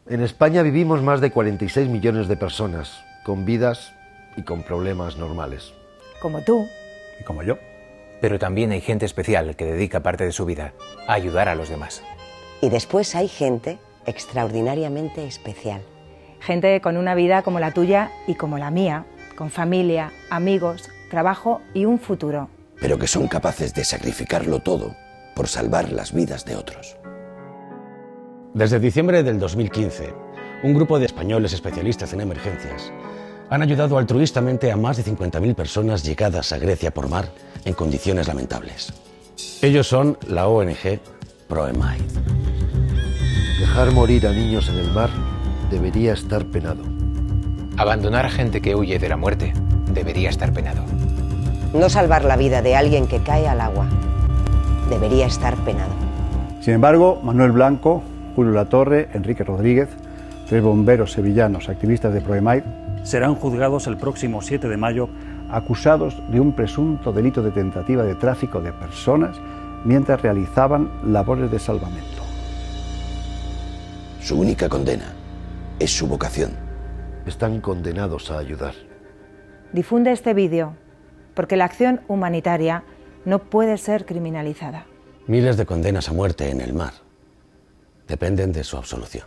En España vivimos más de 46 millones de personas, con vidas y con problemas normales. Como tú. Y como yo. Pero también hay gente especial que dedica parte de su vida a ayudar a los demás. Y después hay gente extraordinariamente especial. Gente con una vida como la tuya y como la mía, con familia, amigos, trabajo y un futuro. Pero que son capaces de sacrificarlo todo por salvar las vidas de otros. Desde diciembre del 2015, un grupo de españoles especialistas en emergencias han ayudado altruistamente a más de 50.000 personas llegadas a Grecia por mar en condiciones lamentables. Ellos son la ONG ProEmaid. Dejar morir a niños en el mar debería estar penado. Abandonar a gente que huye de la muerte debería estar penado. No salvar la vida de alguien que cae al agua debería estar penado. Sin embargo, Manuel Blanco, Julio Latorre, Enrique Rodríguez, 3 bomberos sevillanos activistas de ProEmaid, serán juzgados el próximo 7 de mayo acusados de un presunto delito de tentativa de tráfico de personas mientras realizaban labores de salvamento. Su única condena es su vocación. Están condenados a ayudar. Difunde este vídeo, porque la acción humanitaria no puede ser criminalizada. Miles de condenas a muerte en el mar dependen de su absolución.